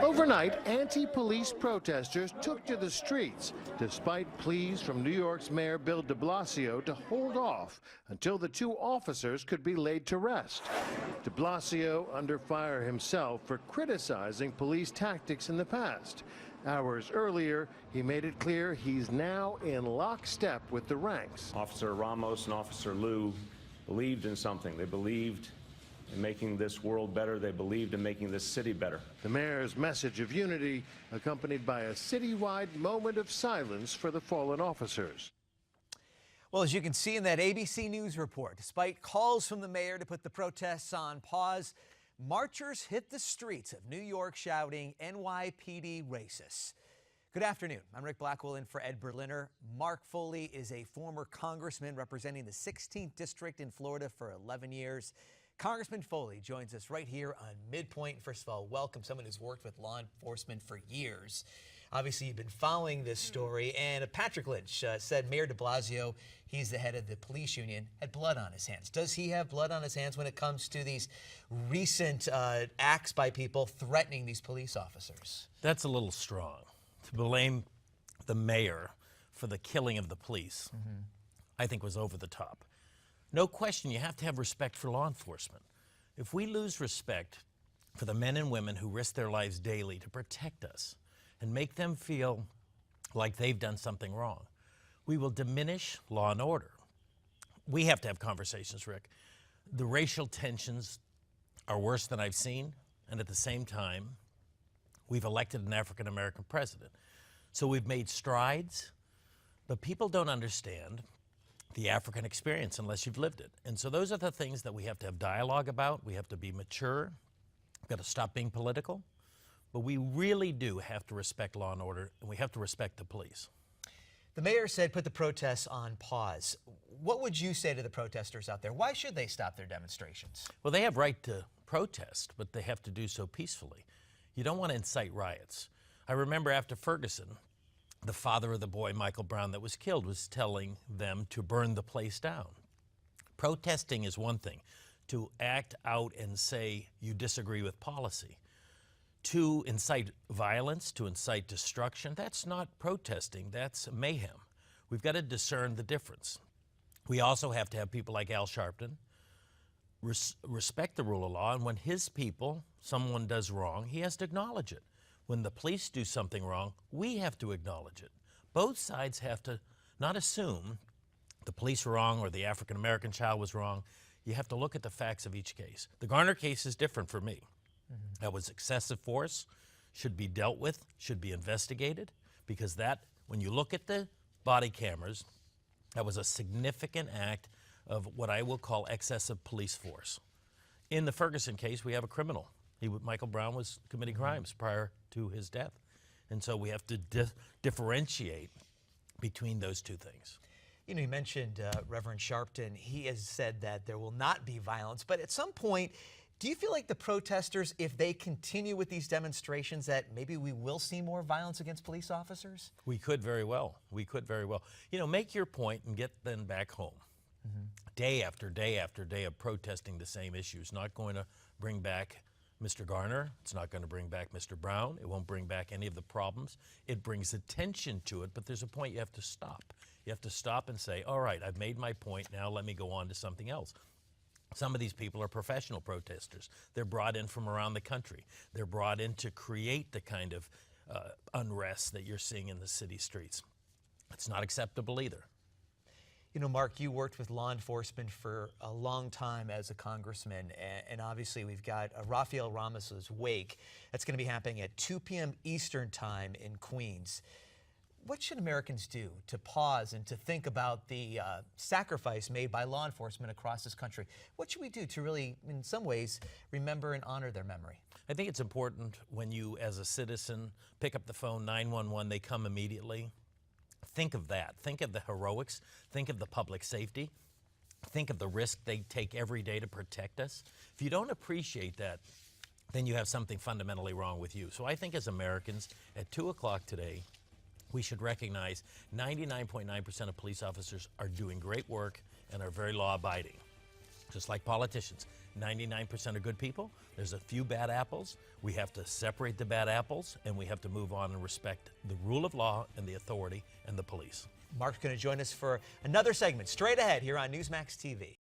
Overnight, anti-police protesters took to the streets, despite pleas from New York's Mayor Bill de Blasio to hold off until the two officers could be laid to rest. De Blasio under fire himself for criticizing police tactics in the past. Hours earlier, he made it clear he's now in lockstep with the ranks. Officer Ramos and Officer Liu believed in something. They believed in making this world better. They believed in making this city better. The mayor's message of unity, accompanied by a citywide moment of silence for the fallen officers. Well, as you can see in that ABC News report, despite calls from the mayor to put the protests on pause, marchers hit the streets of New York shouting NYPD racists. Good afternoon. I'm Rick Blackwell in for Ed Berliner. Mark Foley is a former congressman representing the 16th district in Florida for 11 years. Congressman Foley joins us right here on Midpoint. First of all, welcome, someone who's worked with law enforcement for years. Obviously, you've been following this story, and Patrick Lynch said Mayor de Blasio, he's the head of the police union, had blood on his hands. Does he have blood on his hands when it comes to these recent acts by people threatening these police officers? That's a little strong. To blame the mayor for the killing of the police, I think was over the top. No question, you have to have respect for law enforcement. If we lose respect for the men and women who risk their lives daily to protect us and make them feel like they've done something wrong, we will diminish law and order. We have to have conversations, Rick. The racial tensions are worse than I've seen, and at the same time, we've elected an African-American president. So we've made strides, but people don't understand the African experience unless you've lived it. And so those are the things that we have to have dialogue about. We have to be mature. We've got to stop being political. But we really do have to respect law and order, and we have to respect the police. The mayor said put the protests on pause. What would you say to the protesters out there? Why should they stop their demonstrations? Well, they have right to protest, but they have to do so peacefully. You don't want to incite riots. I remember after Ferguson, the father of the boy, Michael Brown, that was killed was telling them to burn the place down. Protesting is one thing. To act out and say you disagree with policy. To incite violence, to incite destruction, that's not protesting, that's mayhem. We've got to discern the difference. We also have to have people like Al Sharpton respect the rule of law, and when his people, someone does wrong, he has to acknowledge it. When the police do something wrong, we have to acknowledge it. Both sides have to not assume the police were wrong or the African-American child was wrong. You have to look at the facts of each case. The Garner case is different for me. That was excessive force, should be dealt with, should be investigated, because that, when you look at the body cameras, that was a significant act of what I will call excessive police force. In the Ferguson case, we have a criminal. Michael Brown was committing crimes prior to his death. And so we have to differentiate between those two things. You know, you mentioned Reverend Sharpton. He has said that there will not be violence. But at some point, do you feel like the protesters, if they continue with these demonstrations, that maybe we will see more violence against police officers? We could very well. We could very well. You know, make your point and get them back home. Day after day after day of protesting the same issues, not going to bring back Mr. Garner. It's not going to bring back Mr. Brown. It won't bring back any of the problems. It brings attention to it, but there's a point you have to stop. You have to stop and say, all right, I've made my point, now let me go on to something else. Some of these people are professional protesters. They're brought in from around the country. They're brought in to create the kind of unrest that you're seeing in the city streets. It's not acceptable either. You know, Mark, you worked with law enforcement for a long time as a congressman, and obviously we've got Rafael Ramos's wake. That's going to be happening at 2 p.m. Eastern time in Queens. What should Americans do to pause and to think about the sacrifice made by law enforcement across this country? What should we do to really, in some ways, remember and honor their memory? I think it's important when you, as a citizen, pick up the phone, 911, they come immediately. Think of that. Think of the heroics. Think of the public safety. Think of the risk they take every day to protect us. If you don't appreciate that, then you have something fundamentally wrong with you. So I think as Americans, at 2 o'clock today, we should recognize 99.9% of police officers are doing great work and are very law-abiding. just like politicians. 99% are good people. There's a few bad apples. We have to separate the bad apples, and we have to move on and respect the rule of law and the authority and the police. Mark's going to join us for another segment straight ahead here on Newsmax TV.